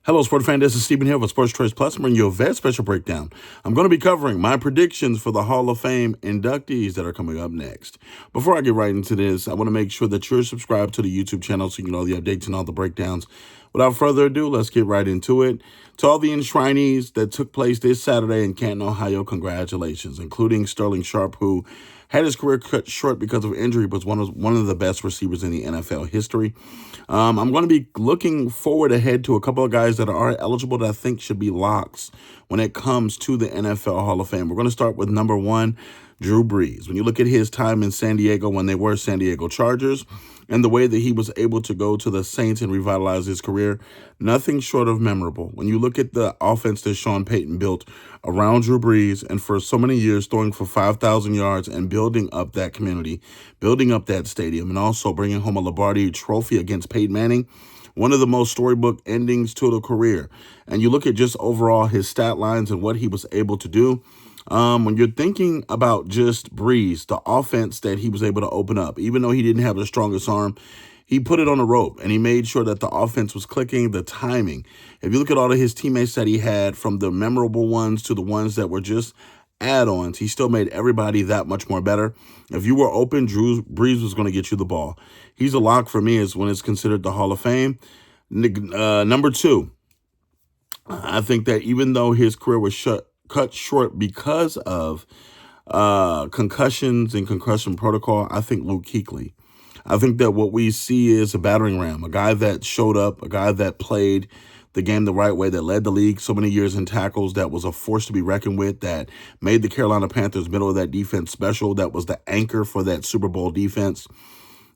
Hello, Sports fan. This is Stephen here with Sports Choice Plus. I'm bringing you a very special breakdown. I'm going to be covering my predictions for the Hall of Fame inductees that are coming up next. Before I get right into this, I want to make sure that you're subscribed to the YouTube channel so you can know the updates and all the breakdowns. Without further ado, let's get right into it. To all the enshrinees that took place this Saturday in Canton, Ohio, congratulations, including Sterling Sharp, who had his career cut short because of injury, but was one of the best receivers in the NFL history. I'm going to be looking forward ahead to a couple of guys that are eligible that I think should be locks when it comes to the NFL Hall of Fame. We're going to start with number one, Drew Brees. When you look at his time in San Diego when they were San Diego Chargers and the way that he was able to go to the Saints and revitalize his career, nothing short of memorable. When you look at the offense that Sean Payton built around Drew Brees and for so many years throwing for 5,000 yards and building up that community, building up that stadium, and also bringing home a Lombardi trophy against Peyton Manning, one of the most storybook endings to the career. And you look at just overall his stat lines and what he was able to do. When you're thinking about just Brees, the offense that he was able to open up, even though he didn't have the strongest arm, he put it on a rope and he made sure that the offense was clicking, the timing. If you look at all of his teammates that he had, from the memorable ones to the ones that were just add-ons, he still made everybody that much more better. If you were open, Brees was going to get you the ball. He's a lock for me as when it's considered the Hall of Fame. Number two, I think that even though his career was cut short because of concussions and concussion protocol, I think Luke Kuechly. I think that what we see is a battering ram, a guy that showed up, a guy that played the game the right way, that led the league so many years in tackles, that was a force to be reckoned with, that made the Carolina Panthers middle of that defense special, that was the anchor for that Super Bowl defense.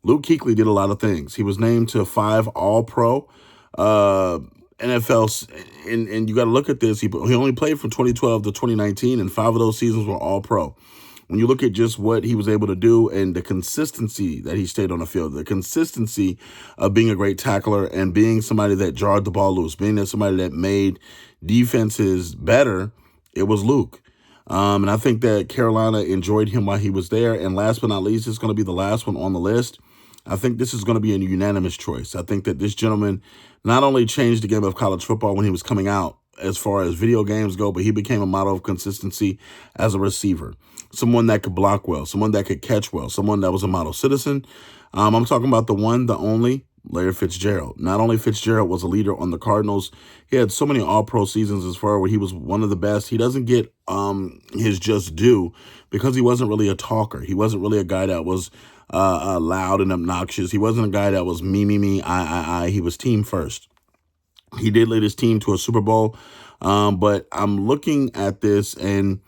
Luke Kuechly did a lot of things. He was named to 5 All-Pro NFL, and you got to look at this. He only played from 2012 to 2019, and 5 of those seasons were All-Pro. When you look at just what he was able to do and the consistency that he stayed on the field, the consistency of being a great tackler and being somebody that jarred the ball loose, being somebody that made defenses better, it was Luke. And I think that Carolina enjoyed him while he was there. And last but not least, it's going to be the last one on the list. I think this is going to be a unanimous choice. I think that this gentleman not only changed the game of college football when he was coming out as far as video games go, but he became a model of consistency as a receiver. Someone that could block well, someone that could catch well, someone that was a model citizen. I'm talking about the one, the only, Larry Fitzgerald. Not only Fitzgerald was a leader on the Cardinals, he had so many all-pro seasons as far where he was one of the best. He doesn't get his just due because he wasn't really a talker. He wasn't really a guy that was loud and obnoxious. He wasn't a guy that was me, I. He was team first. He did lead his team to a Super Bowl, but I'm looking at this and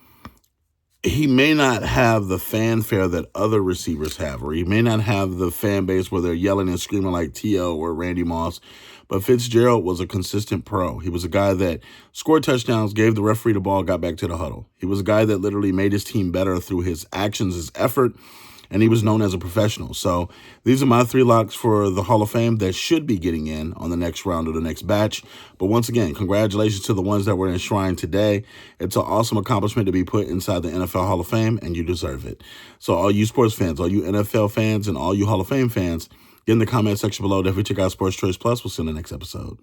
he may not have the fanfare that other receivers have, or he may not have the fan base where they're yelling and screaming like T.O. or Randy Moss, but Fitzgerald was a consistent pro. He was a guy that scored touchdowns, gave the referee the ball, got back to the huddle. He was a guy that literally made his team better through his actions, his effort, and he was known as a professional. So these are my 3 locks for the Hall of Fame that should be getting in on the next round or the next batch. But once again, congratulations to the ones that were enshrined today. It's an awesome accomplishment to be put inside the NFL Hall of Fame, and you deserve it. So all you sports fans, all you NFL fans, and all you Hall of Fame fans, get in the comment section below. Definitely check out Sports Choice Plus. We'll see you in the next episode.